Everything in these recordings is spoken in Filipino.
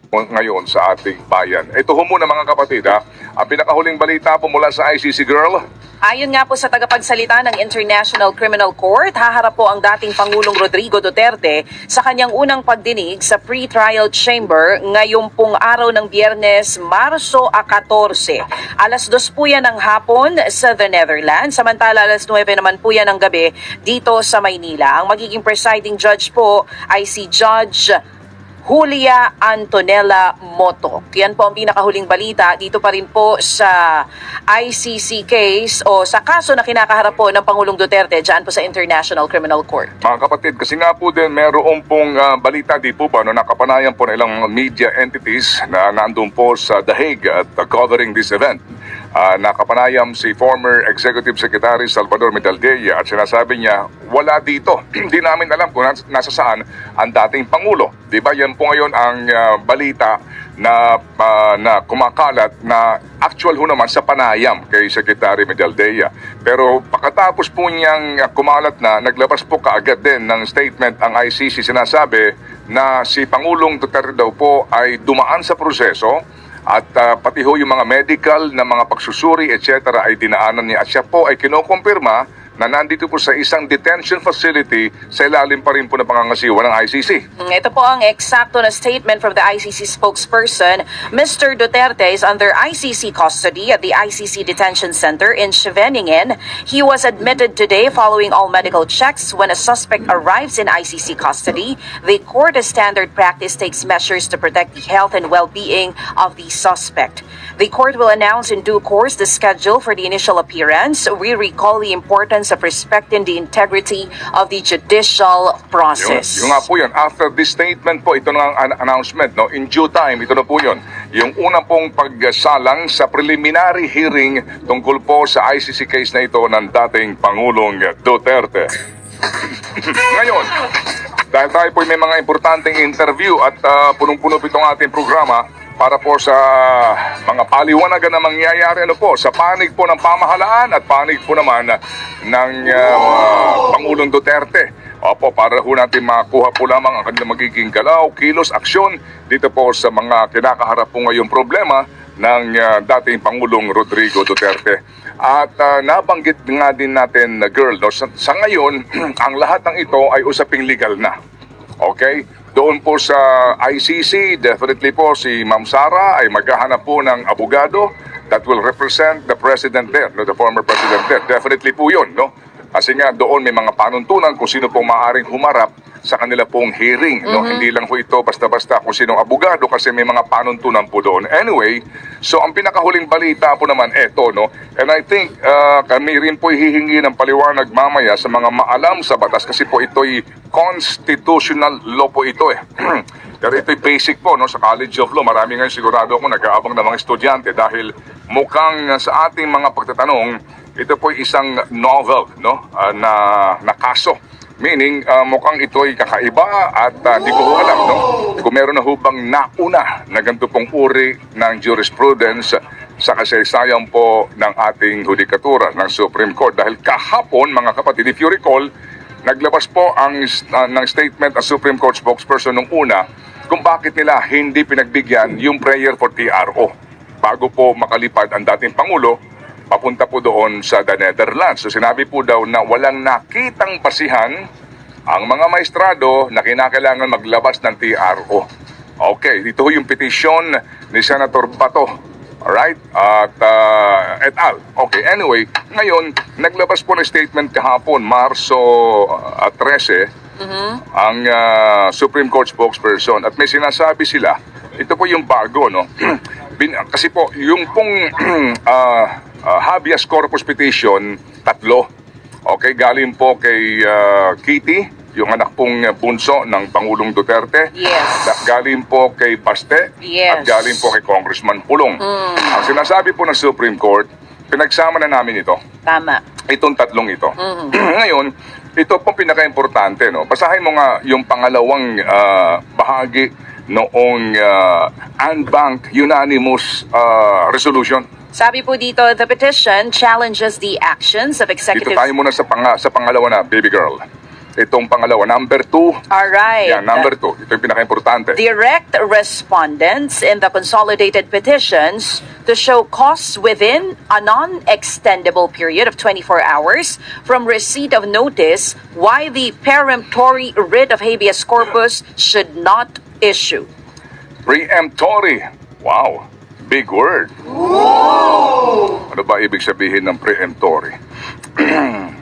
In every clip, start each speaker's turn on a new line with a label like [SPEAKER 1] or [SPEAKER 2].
[SPEAKER 1] ngayon sa ating bayan. Ito ho muna mga kapatid ang pinakahuling balita po mula sa ICC Girl.
[SPEAKER 2] Ayon nga po sa tagapagsalita ng International Criminal Court, haharap po ang dating Pangulong Rodrigo Duterte sa kanyang unang pagdinig sa pre-trial chamber ngayong pong araw ng Biyernes, Marso 14. Alas 2 po yan ng hapon sa the Netherlands, samantala alas 9 naman po yan ng gabi dito sa Maynila. Ang magiging presiding judge po ay si Judge Julia Antonella Moto. Yan po ang pinakahuling balita dito pa rin po sa ICC case o sa kaso na kinakaharap po ng Pangulong Duterte dyan po sa International Criminal Court.
[SPEAKER 1] Mga kapatid, kasi nga po din meron pong balita di po ba nakapanayan po ng ilang media entities na nandun po sa The Hague at covering this event. Nakapanayam si former Executive Secretary Salvador Medaldea at sinasabi niya, wala dito. Hindi namin alam kung nasa saan ang dating Pangulo. Di ba yan po ngayon ang balita na kumakalat na actual ho naman sa panayam kay Secretary Medaldea. Pero pagkatapos po niyang kumalat na, naglabas po kaagad din ng statement ang ICC. Sinasabi na si Pangulong Duterte daw po ay dumaan sa proseso at pati ho yung mga medical na mga pagsusuri etc. ay dinaanan niya at siya po ay kinukumpirma na nandito po sa isang detention facility sa ilalim pa rin po na pangangasiwa ng ICC.
[SPEAKER 2] Ito po ang eksakto na statement from the ICC spokesperson. Mr. Duterte is under ICC custody at the ICC Detention Center in Scheveningen. He was admitted today following all medical checks. When a suspect arrives in ICC custody, the court as standard practice takes measures to protect the health and well-being of the suspect. The court will announce in due course the schedule for the initial appearance. We recall the importance of respecting the integrity of the judicial process.
[SPEAKER 1] Yung nga po yun. After this statement po, ito na ang announcement. No? In due time, ito na po yun. Yung unang pong pagsalang sa preliminary hearing tungkol po sa ICC case na ito ng dating Pangulong Duterte. Ngayon, dahil tayo po may mga importanteng interview at punong-puno po itong ating programa, para po sa mga paliwanagan na mangyayari sa panig po ng pamahalaan at panig po naman ng Pangulong Duterte. Opo, para ho natin makuha po lamang ang kanilang magiging galaw, kilos, aksyon dito po sa mga kinakaharap po ngayong problema ng dating Pangulong Rodrigo Duterte. At nabanggit nga din natin, girl, sa ngayon, ang lahat ng ito ay usaping legal na. Okay? Doon po sa ICC, definitely po si Ma'am Sara ay maghahanap po ng abogado that will represent the president there, the former president there. Definitely po yun, no? Kasi nga doon may mga panuntunan kung sino pong maaaring humarap sa kanila pong hearing. No? Hindi lang po ito basta-basta kung sinong abogado kasi may mga panuntunan po doon. Anyway, so ang pinakahuling balita po naman eto, no? And I think kami rin po hihingi ng paliwanag mamaya sa mga maalam sa batas kasi po ito'y constitutional law po ito Pero ito'y basic po sa College of Law. Marami ngayon sigurado ako nag-aabang ng mga estudyante dahil mukhang sa ating mga pagtatanong, ito po'y isang novel na kaso. Meaning, mukhang ito'y kakaiba at di ko alam kung meron na hubang nauna na ganito pong uri ng jurisprudence sa kasaysayan po ng ating hudikatura ng Supreme Court. Dahil kahapon, mga kapatid, if you recall, naglabas po ng statement ang Supreme Court spokesperson nung una kung bakit nila hindi pinagbigyan yung prayer for TRO bago po makalipad ang dating Pangulo papunta po doon sa the Netherlands. So sinabi po daw na walang nakitang basihan ang mga maestrado na kinakailangan maglabas ng TRO. Okay, dito yung petisyon ni Senator Bato. Alright? At et al. Okay, anyway, ngayon, naglabas po ng statement kahapon, Marso 13, ang Supreme Court spokesperson. At may sinasabi sila, ito po yung bago, kasi po, yung pong habeas corpus petition, 3. Okay, galing po kay Kitty, yung anak pong bunso ng Pangulong Duterte.
[SPEAKER 2] Yes.
[SPEAKER 1] Galing po kay Baste.
[SPEAKER 2] Yes.
[SPEAKER 1] At galing po kay Congressman Pulong. Ang sinasabi po ng Supreme Court, pinagsama na namin ito.
[SPEAKER 2] Tama.
[SPEAKER 1] Itong 3 ito. Ngayon, ito pong pinaka-importante. Basahin mo nga yung pangalawang bahagi noong unbanked unanimous resolution.
[SPEAKER 2] Sabi po dito, the petition challenges the actions of
[SPEAKER 1] Dito
[SPEAKER 2] executive...
[SPEAKER 1] tayo muna sa pangalawa na, baby girl. itong pangalawa. Number 2.
[SPEAKER 2] Alright.
[SPEAKER 1] Yan, number 2. Ito yung pinaka-importante.
[SPEAKER 2] Direct respondents in the consolidated petitions to show costs within a non-extendable period of 24 hours from receipt of notice why the peremptory writ of habeas corpus should not issue.
[SPEAKER 1] Preemptory. Wow. Big word. Ano ba ibig sabihin ng preemptory?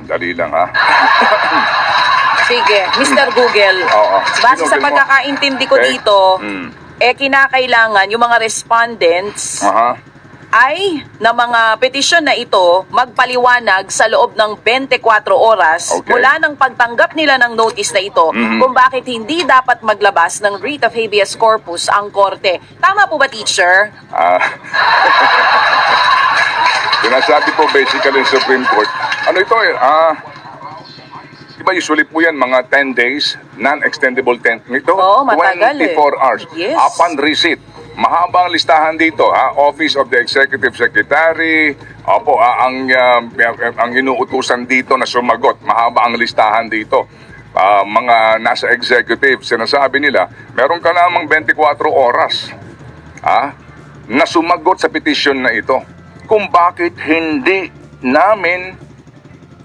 [SPEAKER 1] Dali lang, ha?
[SPEAKER 2] Sige, Mr. Google,
[SPEAKER 1] Oo.
[SPEAKER 2] base sa
[SPEAKER 1] Google mo.
[SPEAKER 2] pagkakaintindi ko
[SPEAKER 1] Okay.
[SPEAKER 2] dito, kinakailangan yung mga respondents
[SPEAKER 1] Aha.
[SPEAKER 2] ay na mga petisyon na ito magpaliwanag sa loob ng 24 oras
[SPEAKER 1] Okay.
[SPEAKER 2] mula ng pagtanggap nila ng notice na ito kung bakit hindi dapat maglabas ng writ of habeas corpus ang korte. Tama po ba, teacher?
[SPEAKER 1] Sinasabi po basically ng Supreme Court. Ano ito eh? Diba usually po yan mga 10 days, non-extendable 10. Ito,
[SPEAKER 2] Oo, matagal
[SPEAKER 1] 24 hours.
[SPEAKER 2] Yes.
[SPEAKER 1] Upon receipt. Mahabang listahan dito, Office of the Executive Secretary, opo, ang inuutusan dito na sumagot, mahaba ang listahan dito. Mga nasa executive, sinasabi nila, meron ka namang 24 oras na sumagot sa petition na ito. Kung bakit hindi namin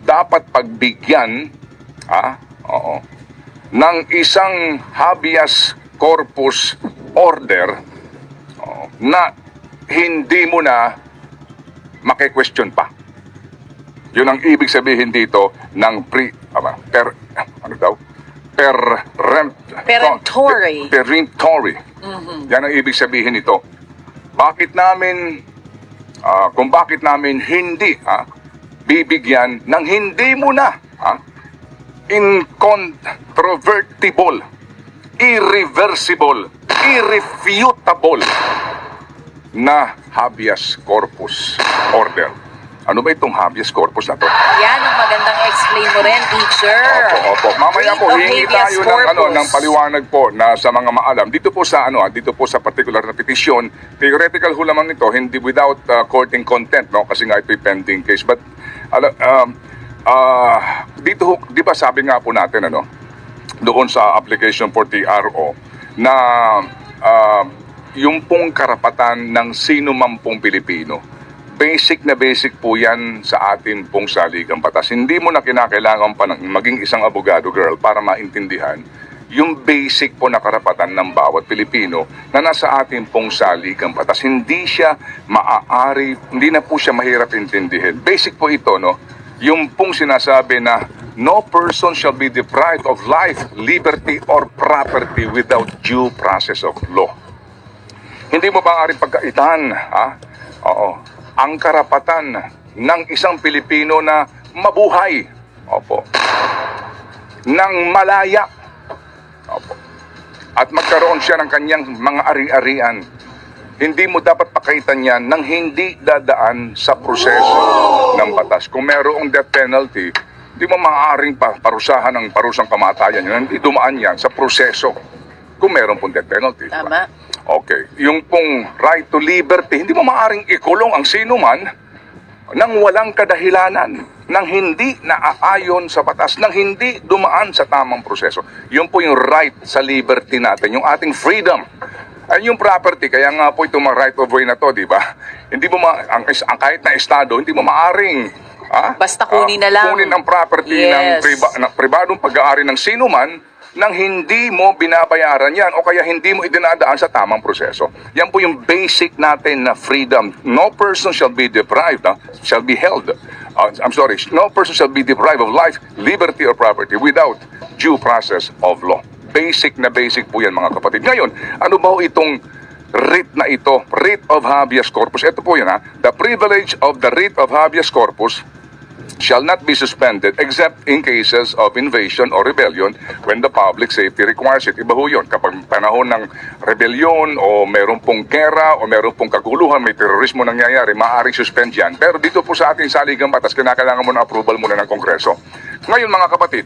[SPEAKER 1] dapat pagbigyan ng isang habeas corpus order na hindi mo na maki-question pa. Yun ang ibig sabihin dito ng
[SPEAKER 2] Peremptory.
[SPEAKER 1] Peremptory. Yan ang ibig sabihin nito. Bakit namin kung bakit namin hindi bibigyan ng hindi mo na incontrovertible, irreversible, irrefutable na habeas corpus order. Ano ba itong habeas corpus na to?
[SPEAKER 2] Yan ang magandang explain mo rin, teacher.
[SPEAKER 1] Opo. Mamaya po,
[SPEAKER 2] Writ of
[SPEAKER 1] hihingi
[SPEAKER 2] habeas
[SPEAKER 1] tayo ng,
[SPEAKER 2] corpus.
[SPEAKER 1] ng paliwanag po na sa mga maalam. Dito po sa particular na petisyon, theoretical ho lamang nito, hindi without courting content, no? Kasi nga ito'y pending case. But, dito ho, di ba sabi nga po natin, doon sa application for TRO, na yung pong karapatan ng sino man pong Pilipino, basic na basic po yan sa atin pong saligang batas. Hindi mo na kinakailangan pa ng maging isang abogado, girl, para maintindihan yung basic po na karapatan ng bawat Pilipino na nasa atin pong saligang batas. Hindi siya maaari, hindi na po siya mahirap intindihin. Basic po ito, yung pong sinasabi na no person shall be deprived of life, liberty, or property without due process of law. Hindi mo maaaring pagkaitan, ang karapatan ng isang Pilipino na mabuhay, ng malaya, at magkaroon siya ng kanyang mga ari-arian. Hindi mo dapat pakaitan yan nang hindi dadaan sa proseso ng batas. Kung mayroong death penalty, hindi mo maaaring parusahan ng parusang kamatayan yun. Hindi dumaan yan sa proseso kung mayroon pong death penalty.
[SPEAKER 2] Tama.
[SPEAKER 1] Okay. Yung pong right to liberty, hindi mo maaaring ikulong ang sino man nang walang kadahilanan, nang hindi naaayon sa batas, nang hindi dumaan sa tamang proseso. Yun po yung right sa liberty natin, yung ating freedom. Ay yung property, kaya nga po itong mga right of way na to, di ba? Hindi mo ang kahit na estado, hindi mo maaring
[SPEAKER 2] Basta kunin na lang.
[SPEAKER 1] kunin ang property
[SPEAKER 2] Yes.
[SPEAKER 1] ng pribadong pag-aari ng sino man nang hindi mo binabayaran yan o kaya hindi mo idinadaan sa tamang proseso. Yan po yung basic natin na freedom. No person shall be deprived, shall be held. No person shall be deprived of life, liberty, or property without due process of law. Basic na basic po yan, mga kapatid. Ngayon, ano ba itong writ na ito? Writ of habeas corpus. Ito po yan, The privilege of the writ of habeas corpus shall not be suspended except in cases of invasion or rebellion when the public safety requires it. Iba ho yun. Kapag panahon ng rebellion o meron pong gera o meron pong kaguluhan, may terorismo nangyayari, maaaring suspend yan. Pero dito po sa ating saligang batas, kinakailangan mo ng approval muna ng Kongreso. Ngayon mga kapatid,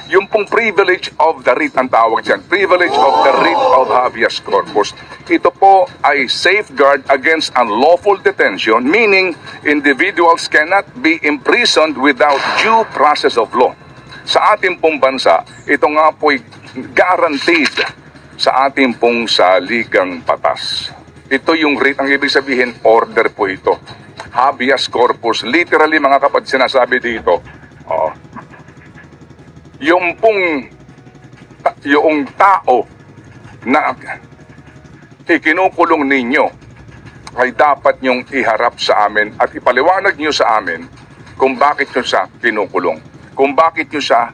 [SPEAKER 1] yung pong privilege of the writ ang tawag dyan, privilege of the writ of habeas corpus, ito po ay safeguard against unlawful detention, meaning individuals cannot be imprisoned without due process of law. sa ating pong bansa, ito nga po'y guaranteed sa ating pong saligang batas. Ito yung writ, ang ibig sabihin, order po ito. Habeas corpus. Literally, mga kapatid, sinasabi dito, yung tao na ikinukulong ninyo ay dapat nyong iharap sa amin at ipaliwanag nyo sa amin kung bakit nyo siya kinukulong. Kung bakit nyo siya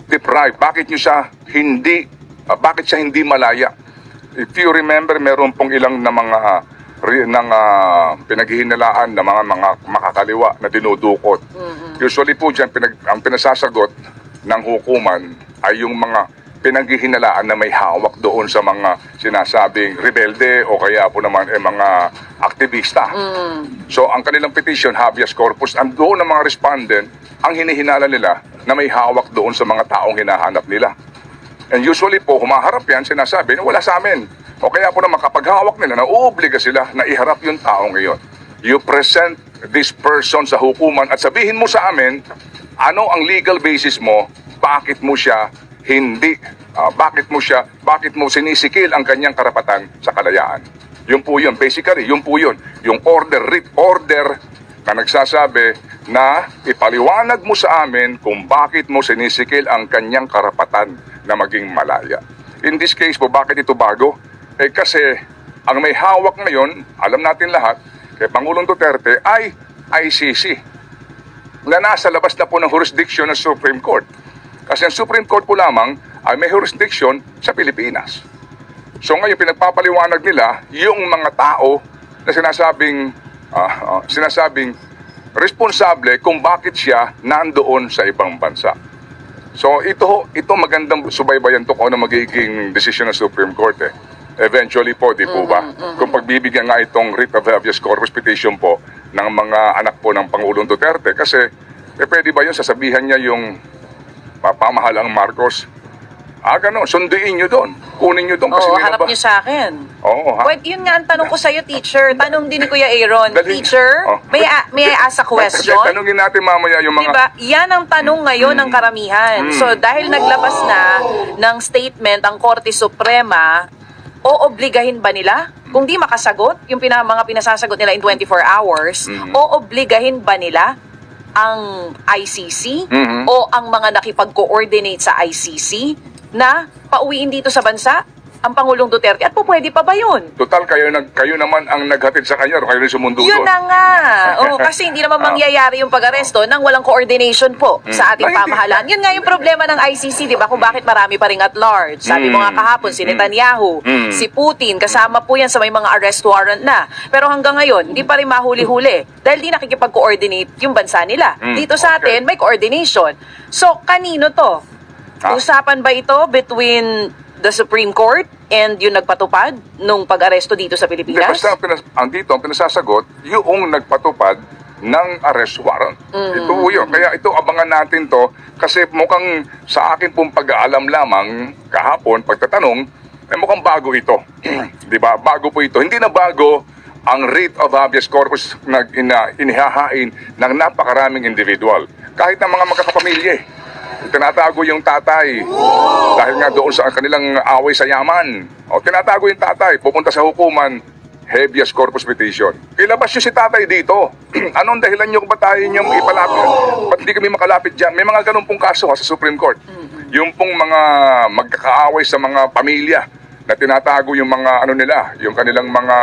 [SPEAKER 1] deprived, bakit siya hindi malaya. If you remember, meron pong ilang na mga pinaghihinalaan na mga makakaliwa na dinudukot. Usually po dyan, ang pinasasagot ng hukuman ay yung mga pinaghihinalaan na may hawak doon sa mga sinasabing rebelde o kaya po naman mga aktivista. So ang kanilang petition, habeas corpus, ang doon ng mga respondent, ang hinihinala nila na may hawak doon sa mga taong hinahanap nila. And usually po, humaharap yan, sinasabi na wala sa amin. O kaya po naman kapag hawak nila, nauobliga sila na iharap yung taong ngayon. You present this person sa hukuman at sabihin mo sa amin, ano ang legal basis mo, bakit mo siya bakit mo sinisikil ang kanyang karapatan sa kalayaan. Yun po yun, basically, yun po yun. Yung writ order na nagsasabi na ipaliwanag mo sa amin kung bakit mo sinisikil ang kanyang karapatan na maging malaya. In this case po, bakit ito bago? Kasi ang may hawak ngayon, alam natin lahat, kay Pangulong Duterte ay ICC na nasa labas na po ng jurisdiction ng Supreme Court. Kasi ang Supreme Court po lamang ay may jurisdiction sa Pilipinas. So ngayon pinagpapaliwanag nila yung mga tao na sinasabing responsable kung bakit siya nandoon sa ibang bansa. So ito magandang subaybayan to kung ano magiging decision ng Supreme Court Eventually po, di po ba? Kung pagbibigyan nga itong writ of habeas corpus petition po ng mga anak po ng Pangulong Duterte, kasi pwede ba yun sasabihan niya yung pamahalang Marcos? Gano'n, sunduin nyo doon. Kunin nyo doon.
[SPEAKER 2] Oo, harap nyo sa akin.
[SPEAKER 1] Oo, ha?
[SPEAKER 2] Pwede, yun nga ang tanong ko sa'yo, teacher. Tanong din ni Kuya Aaron. Teacher, may I ask a question?
[SPEAKER 1] Tanungin natin mamaya yung mga...
[SPEAKER 2] Diba? Yan ang tanong ngayon ng karamihan. So, dahil naglabas na ng statement ang Korte Suprema, oobligahin ba nila? Kung di makasagot, yung mga pinasasagot nila in 24 hours, oobligahin ba nila ang ICC o ang mga nakipag-coordinate sa ICC na pauwiin dito sa bansa ang Pangulong Duterte? At po pwede pa ba yun?
[SPEAKER 1] Total, kayo naman ang naghatid sa kanya, kayo rin sumundo
[SPEAKER 2] Yun
[SPEAKER 1] doon.
[SPEAKER 2] na nga. Kasi hindi naman mangyayari yung pag-aresto nang walang coordination po sa ating pamahalaan. Yun nga yung problema ng ICC, di ba? Kung bakit marami pa rin at large. Sabi mo nga kahapon, si Netanyahu, si Putin, kasama po yan sa may mga arrest warrant na. Pero hanggang ngayon, hindi pa rin mahuli-huli. Dahil di nakikipag-coordinate yung bansa nila. Dito sa atin, may coordination. So, kanino to? Usapan ba ito between the Supreme Court and yung nagpatupad nung pag-aresto dito sa Pilipinas?
[SPEAKER 1] Basta ang pinasasagot, yung nagpatupad ng arrest warrant. Ito yun. Kaya ito, abangan natin to kasi mukhang sa akin pong pag-aalam lamang kahapon, pagtatanong, mukhang bago ito. Di ba? Bago po ito. Hindi na bago ang writ of habeas corpus na inihahain ng napakaraming individual. Kahit ng mga magkakapamilya. Tinatago yung tatay dahil nga doon sa kanilang away sa yaman. Tinatago yung tatay, pupunta sa hukuman, habeas corpus petition. Ilabas nyo si tatay dito. Anong dahilan nyo kung ba't tayo nyo ipalapit? Ba't hindi kami makalapit dyan? May mga ganun pong kaso sa Supreme Court. Yung pong mga magkakaaway sa mga pamilya na tinatago yung mga yung kanilang mga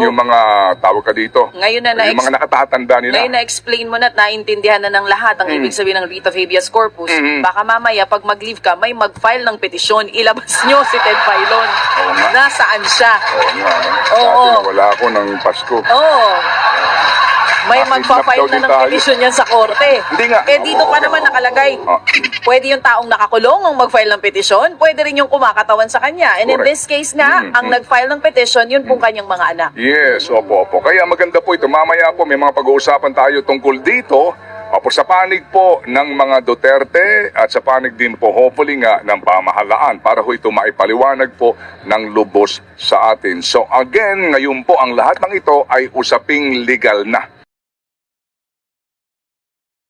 [SPEAKER 1] yung mga tawag ka dito.
[SPEAKER 2] Ngayon
[SPEAKER 1] yung mga nakatatanda nila.
[SPEAKER 2] Ngayon na-explain mo na at naintindihan na ng lahat ang ibig sabihin ng writ of habeas corpus. Baka mamaya pag mag-leave ka, may mag-file ng petisyon, ilabas nyo si Ted Filon. Nasaan siya?
[SPEAKER 1] Oo. Wala ako ng Pasko.
[SPEAKER 2] Oo. May magpa-file na ng petisyon yan sa korte.
[SPEAKER 1] Hindi nga.
[SPEAKER 2] Dito pa naman nakalagay, pwede yung taong nakakulong ang mag-file ng petisyon, pwede rin yung kumakatawan sa kanya. And in this case nga, ang nag-file ng petisyon, yun pong kanyang mga anak.
[SPEAKER 1] Yes, opo. Kaya maganda po ito. Mamaya po, may mga pag-uusapan tayo tungkol dito. Sa panig po ng mga Duterte at sa panig din po, hopefully nga, ng pamahalaan para ho ito maipaliwanag po ng lubos sa atin. So again, ngayon po, ang lahat ng ito ay usaping legal na.